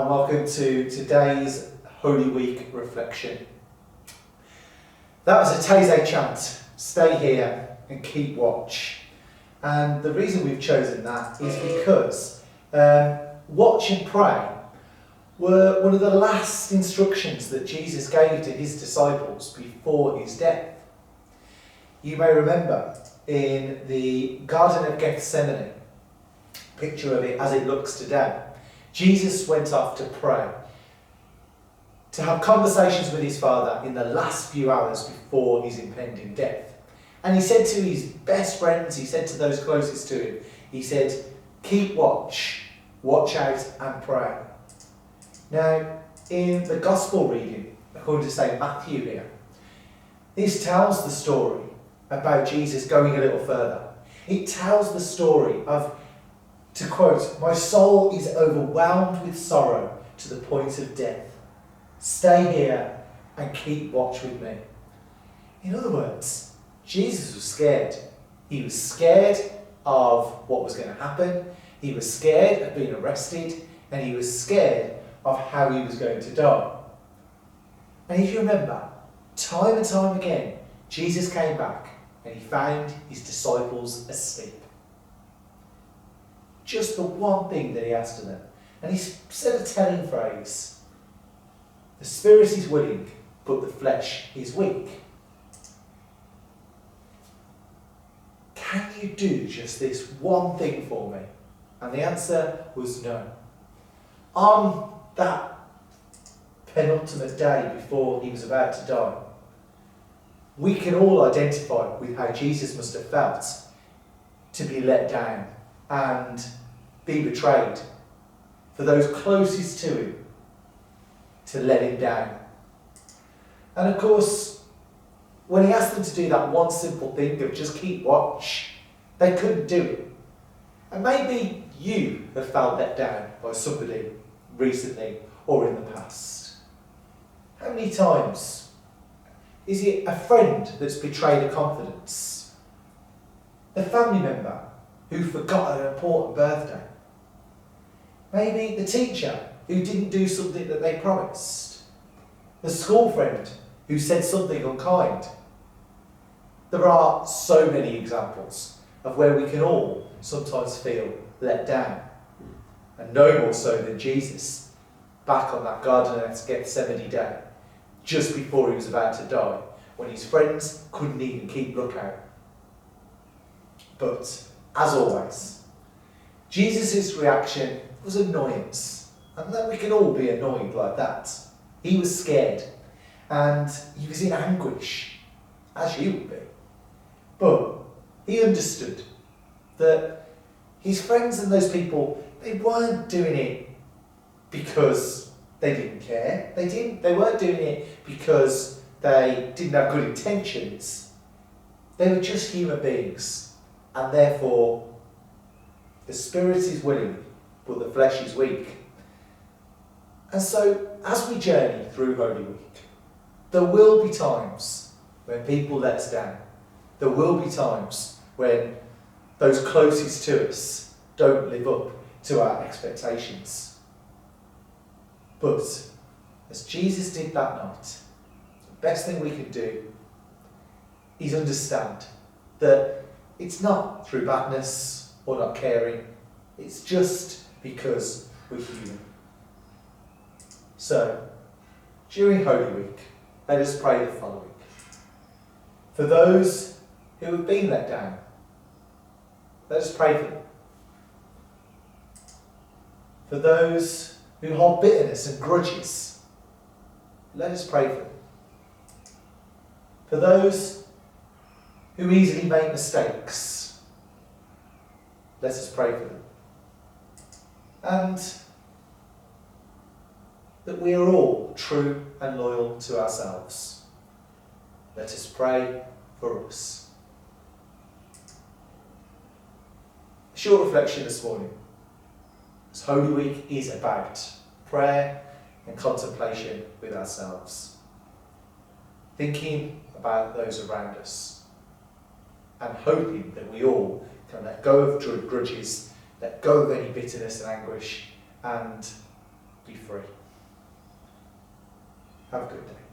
and welcome to today's Holy Week reflection. That was a Taizé chant, stay here and keep watch. And the reason we've chosen that is because watch and pray were one of the last instructions that Jesus gave to his disciples before his death. You may remember in the Garden of Gethsemane, picture of it as it looks today, Jesus went off to pray, to have conversations with his Father in the last few hours before his impending death. And he said to his best friends, he said to those closest to him, he said, keep watch, watch out and pray. Now, in the Gospel reading, according to St. Matthew here, this tells the story about Jesus going a little further. It tells the story of, to quote, "My soul is overwhelmed with sorrow to the point of death. Stay here and keep watch with me." In other words, Jesus was scared. He was scared of what was going to happen. He was scared of being arrested, and he was scared of how he was going to die. And if you remember, time and time again, Jesus came back and he found his disciples asleep. Just the one thing that he asked of them. And he said a telling phrase, "The spirit is willing, but the flesh is weak." Can you do just this one thing for me? And the answer was no. On that penultimate day before he was about to die, we can all identify with how Jesus must have felt to be let down and be betrayed, for those closest to him to let him down. And of course, when he asked them to do that one simple thing of just keep watch, they couldn't do it. And maybe you have felt let down by somebody recently or in the past. How many times is it a friend that's betrayed a confidence? A family member who forgot an important birthday? Maybe the teacher who didn't do something that they promised? The school friend who said something unkind? There are so many examples of where we can all sometimes feel let down. And no more so than Jesus, back on that Garden of Gethsemane day, just before he was about to die, when his friends couldn't even keep lookout. But, as always, Jesus' reaction was annoyance. And that we can all be annoyed like that. He was scared. And he was in anguish, as you would be. But he understood that his friends and those people, they weren't doing it because they didn't care. They weren't doing it because they didn't have good intentions. They were just human beings. And therefore, the spirit is willing, but the flesh is weak. And so, as we journey through Holy Week, there will be times when people let us down. There will be times when those closest to us don't live up to our expectations. But, as Jesus did that night, the best thing we can do is understand that it's not through badness or not caring, it's just because we're human. So, during Holy Week, let us pray the following. For those who have been let down, let us pray for them. For those who hold bitterness and grudges, let us pray for them. For those who easily make mistakes, let us pray for them. And that we are all true and loyal to ourselves. Let us pray for us. A short reflection this morning. As Holy Week is about prayer and contemplation with ourselves. Thinking about those around us. And hoping that we all can let go of grudges, let go of any bitterness and anguish, and be free. Have a good day.